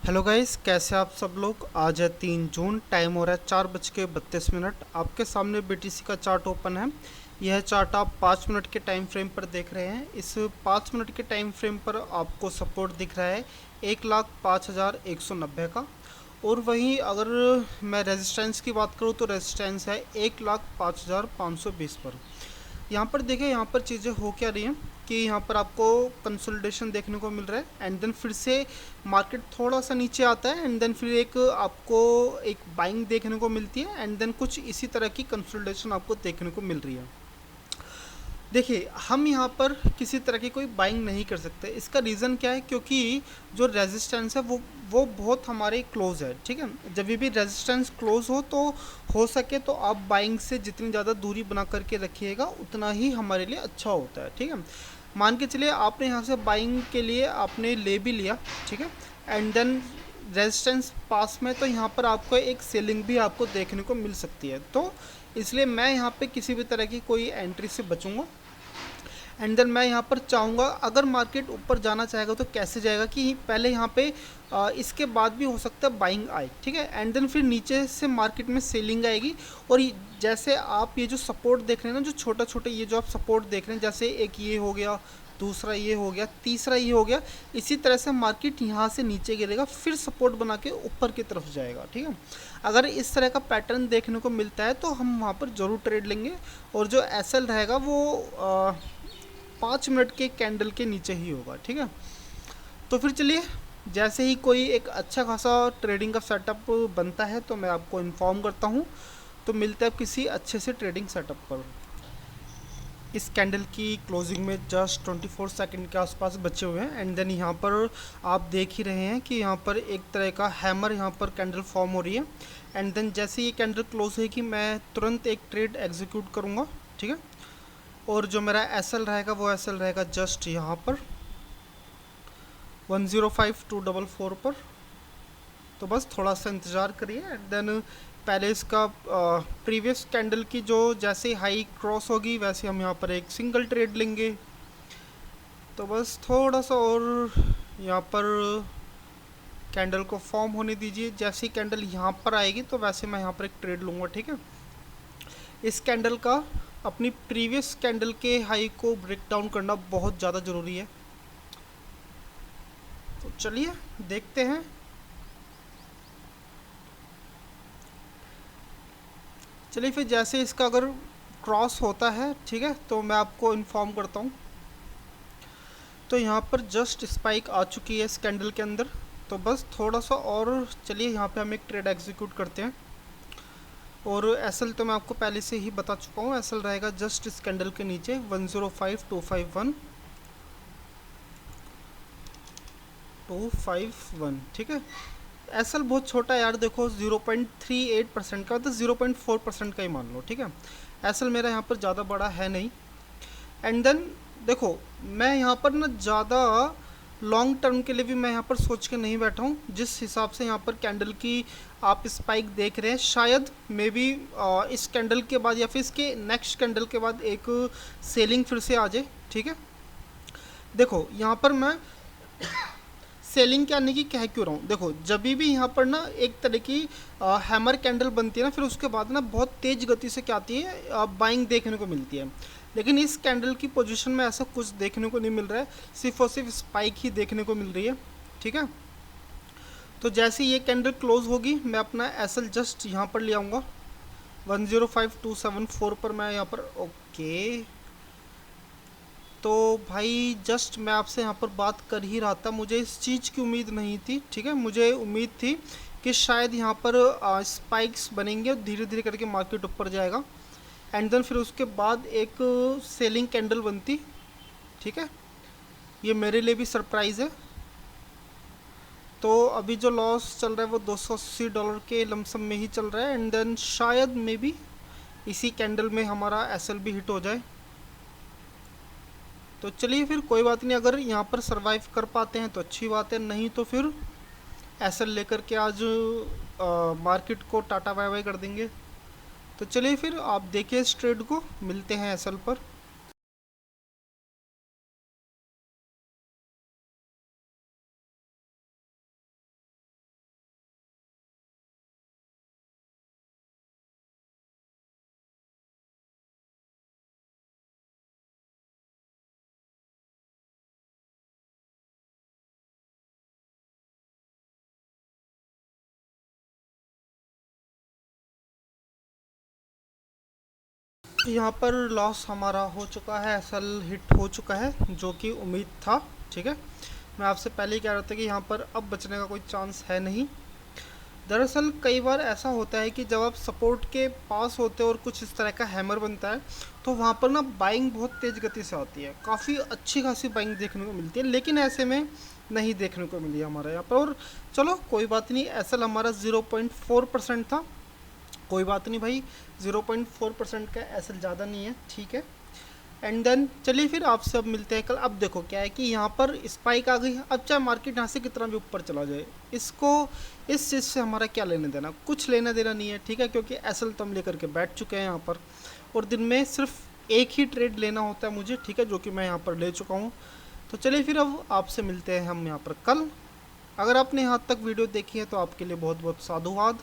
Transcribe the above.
Hello guys, कैसे आप सब लोग। आज है 3 जून, टाइम हो रहा है 4:32। आपके सामने बीटीसी का चार्ट ओपन है। यह चार्ट आप 5 मिनट के टाइम फ्रेम पर देख रहे हैं। इस 5 मिनट के टाइम फ्रेम पर आपको सपोर्ट दिख रहा है 1,05,190 का। और वहीं अगर मैं रेजिस्टेंस की बात करूं तो रेजिस्टेंस है 1,05,520 पर। यहाँ पर देखिए, यहाँ पर चीज़ें हो क्या रही हैं कि यहाँ पर आपको कंसोलिडेशन देखने को मिल रहा है एंड देन फिर से मार्केट थोड़ा सा नीचे आता है एंड देन फिर एक आपको एक बाइंग देखने को मिलती है एंड देन कुछ इसी तरह की कंसोलिडेशन आपको देखने को मिल रही है। देखिए, हम यहाँ पर किसी तरह की कोई बाइंग नहीं कर सकते। इसका रीज़न क्या है? क्योंकि जो रेजिस्टेंस है वो बहुत हमारे क्लोज है। ठीक है, जब भी रेजिस्टेंस क्लोज हो सके तो आप बाइंग से जितनी ज़्यादा दूरी बना करके रखिएगा उतना ही हमारे लिए अच्छा होता है। ठीक है, मान के चलिए आपने यहाँ से बाइंग के लिए आपने ले भी लिया, ठीक है, एंड देन रेजिस्टेंस पास में, तो यहाँ पर आपको एक सेलिंग भी आपको देखने को मिल सकती है। तो इसलिए मैं यहाँ पे किसी भी तरह की कोई एंट्री से बचूंगा एंड देन मैं यहाँ पर चाहूँगा अगर मार्केट ऊपर जाना चाहेगा तो कैसे जाएगा कि पहले यहाँ पे इसके बाद भी हो सकता है बाइंग आए। ठीक है, एंड देन फिर नीचे से मार्केट में सेलिंग आएगी। और जैसे आप ये जो सपोर्ट देख रहे हैं ना, जो छोटा छोटा ये जो आप सपोर्ट देख रहे हैं, जैसे एक ये हो गया, दूसरा ये हो गया, तीसरा ये हो गया, इसी तरह से मार्केट यहाँ से नीचे गिरेगा फिर सपोर्ट बना के ऊपर की तरफ जाएगा। ठीक है, अगर इस तरह का पैटर्न देखने को मिलता है तो हम वहाँ पर ज़रूर ट्रेड लेंगे। और जो एसएल रहेगा वो 5 मिनट के कैंडल के नीचे ही होगा। ठीक है, तो फिर चलिए, जैसे ही कोई एक अच्छा खासा ट्रेडिंग का सेटअप बनता है तो मैं आपको इन्फॉर्म करता हूँ। तो मिलते हैं किसी अच्छे से ट्रेडिंग सेटअप पर। इस कैंडल की क्लोजिंग में जस्ट 24 सेकंड के आसपास बचे हुए हैं एंड देन यहाँ पर आप देख ही रहे हैं कि यहाँ पर एक तरह का हैमर यहाँ पर कैंडल फॉर्म हो रही है एंड देन जैसे ये कैंडल क्लोज होगी मैं तुरंत एक ट्रेड एग्जीक्यूट करूँगा। ठीक है, और जो मेरा एसएल रहेगा वो एसएल रहेगा जस्ट यहाँ पर 105,244 पर। तो बस थोड़ा सा इंतज़ार करिए एंड देन पहले इसका प्रीवियस कैंडल की जो जैसे हाई क्रॉस होगी वैसे हम यहाँ पर एक सिंगल ट्रेड लेंगे। तो बस थोड़ा सा और यहाँ पर कैंडल को फॉर्म होने दीजिए। जैसे ही कैंडल यहाँ पर आएगी तो वैसे मैं यहाँ पर एक ट्रेड लूँगा। ठीक है, इस कैंडल का अपनी प्रीवियस कैंडल के हाई को ब्रेक डाउन करना बहुत ज़्यादा ज़रूरी है। तो चलिए देखते हैं। चलिए फिर जैसे इसका अगर क्रॉस होता है, ठीक है, तो मैं आपको इन्फॉर्म करता हूँ। तो यहाँ पर जस्ट स्पाइक आ चुकी है इस कैंडल के अंदर। तो बस थोड़ा सा और चलिए यहाँ पे हम एक ट्रेड एग्जीक्यूट करते हैं। और एसएल तो मैं आपको पहले से ही बता चुका हूँ, एसएल रहेगा जस्ट इस कैंडल के नीचे 105,251। ठीक है, एसएल बहुत छोटा है यार, देखो 0.38% का, तो 0.4% का ही मान लो। ठीक है, एसएल मेरा यहाँ पर ज़्यादा बड़ा है नहीं। एंड देन देखो, मैं यहाँ पर ना ज़्यादा लॉन्ग टर्म के लिए भी मैं यहाँ पर सोच के नहीं बैठा हूँ। जिस हिसाब से यहाँ पर कैंडल की आप स्पाइक देख रहे हैं, शायद मे बी इस कैंडल के बाद या फिर इसके नेक्स्ट कैंडल के बाद एक सेलिंग फिर से आ जाए। ठीक है, देखो यहाँ पर मैं सेलिंग के आने की कह क्यों रहा हूँ। देखो, जब भी यहाँ पर ना एक तरह की हैमर कैंडल बनती है ना, फिर उसके बाद ना बहुत तेज़ गति से क्या आती है, बाइंग देखने को मिलती है। लेकिन इस कैंडल की पोजीशन में ऐसा कुछ देखने को नहीं मिल रहा है, सिर्फ और सिर्फ स्पाइक ही देखने को मिल रही है। ठीक है, तो जैसे ये कैंडल क्लोज होगी मैं अपना एसएल जस्ट यहाँ पर ले आऊँगा 105,274 पर। मैं यहाँ पर ओके। तो भाई जस्ट मैं आपसे यहाँ पर बात कर ही रहा था, मुझे इस चीज़ की उम्मीद नहीं थी। ठीक है, मुझे उम्मीद थी कि शायद यहाँ पर स्पाइक्स बनेंगे और धीरे धीरे करके मार्केट ऊपर जाएगा एंड देन फिर उसके बाद एक सेलिंग कैंडल बनती। ठीक है, ये मेरे लिए भी सरप्राइज़ है। तो अभी जो लॉस चल रहा है वो $280 के लमसम में ही चल रहा है एंड देन शायद मे बी इसी कैंडल में हमारा एसएल भी हिट हो जाए। तो चलिए फिर कोई बात नहीं, अगर यहाँ पर सरवाइव कर पाते हैं तो अच्छी बात है, नहीं तो फिर एसएल लेकर के आज मार्केट को टाटा बाय बाय कर देंगे। तो चलिए फिर आप देखिए इस ट्रेड को, मिलते हैं एसएल पर। यहाँ पर लॉस हमारा हो चुका है, एसएल हिट हो चुका है, जो कि उम्मीद था। ठीक है, मैं आपसे पहले ही कह रहा था कि यहाँ पर अब बचने का कोई चांस है नहीं। दरअसल कई बार ऐसा होता है कि जब आप सपोर्ट के पास होते हो और कुछ इस तरह का हैमर बनता है, तो वहाँ पर ना बाइंग बहुत तेज़ गति से आती है, काफ़ी अच्छी खासी बाइंग देखने को मिलती है, लेकिन ऐसे में नहीं देखने को मिली हमारे यहाँ पर। और चलो कोई बात नहीं, एसएल हमारा 0.4% था, कोई बात नहीं भाई, 0.4% का एसएल ज़्यादा नहीं है, ठीक है। एंड देन चलिए फिर आपसे अब मिलते हैं कल। अब देखो क्या है कि यहाँ पर स्पाइक आ गई है, अब चाहे मार्केट यहाँ से कितना भी ऊपर चला जाए, इसको इस चीज़ से हमारा क्या लेना देना, कुछ लेना देना नहीं है, ठीक है, क्योंकि एसएल तो हम लेकर के बैठ चुके हैं यहाँ पर, और दिन में सिर्फ एक ही ट्रेड लेना होता है मुझे, ठीक है, जो कि मैं यहाँ पर ले चुका हूँ। तो चलिए फिर अब आपसे मिलते हैं हम यहाँ पर कल। अगर आपने यहाँ तक वीडियो देखी है तो आपके लिए बहुत बहुत साधुवाद।